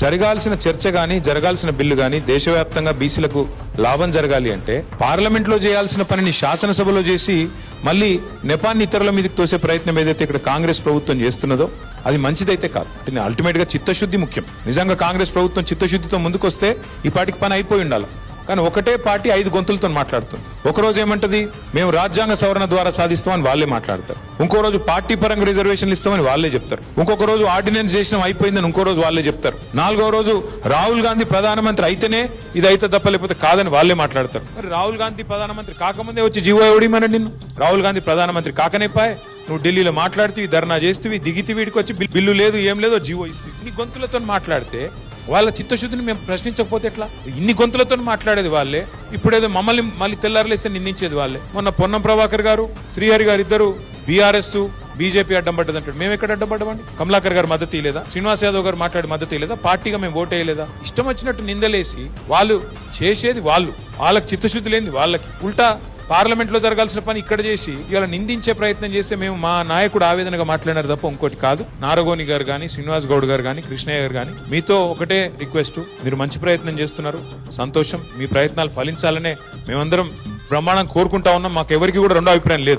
జరగాల్సిన చర్చ గానీ జరగాల్సిన బిల్లు గానీ దేశవ్యాప్తంగా బీసీలకు లాభం జరగాలి అంటే పార్లమెంట్ లో చేయాల్సిన పనిని శాసనసభలో చేసి మళ్ళీ నెపాన్ని ఇతరుల మీదకి తోసే ప్రయత్నం ఏదైతే ఇక్కడ కాంగ్రెస్ ప్రభుత్వం చేస్తున్నదో అది మంచిదైతే కాదు. అల్టిమేట్ గా చిత్తశుద్ధి ముఖ్యం. నిజంగా కాంగ్రెస్ ప్రభుత్వం చిత్తశుద్ధితో ముందుకొస్తే ఈ పాటికి పని అయిపోయి ఉండాలి. కానీ ఒకటే పార్టీ 5 గొంతులతో మాట్లాడుతుంది. ఒకరోజు ఏమంటది, మేము రాజ్యాంగ సవరణ ద్వారా సాధిస్తామని వాళ్ళే మాట్లాడతారు. ఇంకో రోజు పార్టీ పరంగా రిజర్వేషన్లు ఇస్తామని వాళ్ళే చెప్తారు. ఇంకొక రోజు ఆర్డినెన్స్ చేసిన అయిపోయిందని ఇంకో రోజు వాళ్ళే చెప్తారు. 4వ రోజు రాహుల్ గాంధీ ప్రధానమంత్రి అయితేనే ఇది అయితే తప్ప లేకపోతే కాదని వాళ్ళే మాట్లాడతారు. మరి రాహుల్ గాంధీ ప్రధానమంత్రి కాకముందే వచ్చి జీవో ఎవడిమని నిన్ను రాహుల్ గాంధీ ప్రధానమంత్రి కాకనేపాయ్ నువ్వు ఢిల్లీలో మాట్లాడితే ధర్నా చేస్తే దిగితే వీడికి వచ్చి బిల్లు లేదు ఏం లేదో జీవో ఇస్తే ఇన్ని గొంతులతో మాట్లాడితే వాళ్ళ చిత్తశుద్ధిని మేము ప్రశ్నించకపోతే ఎట్లా? ఇన్ని గొంతులతో మాట్లాడేది వాళ్ళే, ఇప్పుడేదో మమ్మల్ని మళ్ళీ తెల్లారలేస్తే నిందించేది వాళ్ళే. మొన్న పొన్నం ప్రభాకర్ గారు శ్రీహరి గారు ఇద్దరు బీఆర్ఎస్ బీజేపీ అడ్డం పడ్డదంటాడు. మేము ఎక్కడ అడ్డం పడ్డామండి? కమలాకర్ గారు మద్దతు ఇలేదా? శ్రీనివాస్ యాదవ్ గారు మాట్లాడి మద్దతు ఇలేదా? పార్టీగా మేము ఓటు వేయలేదా? ఇష్టం వచ్చినట్టు నిందలేసి వాళ్ళు చేసేది వాళ్ళకి చిత్తశుద్ధి లేని వాళ్ళకి ఉల్టా పార్లమెంట్ లో జరగాల్సిన పని ఇక్కడ చేసి ఇవాళ నిందించే ప్రయత్నం చేస్తే మేము మా నాయకుడు ఆవేదనగా మాట్లాడినారు తప్ప ఇంకోటి కాదు. నారగోని గారు కానీ శ్రీనివాస్ గౌడ్ గారు కానీ కృష్ణయ్య గారు కానీ మీతో ఒకటే రిక్వెస్ట్, మీరు మంచి ప్రయత్నం చేస్తున్నారు, సంతోషం. మీ ప్రయత్నాలు ఫలించాలనే మేమందరం బ్రహ్మాండం కోరుకుంటా ఉన్నాం. మాకు ఎవరికి కూడా రెండో అభిప్రాయం లేదు.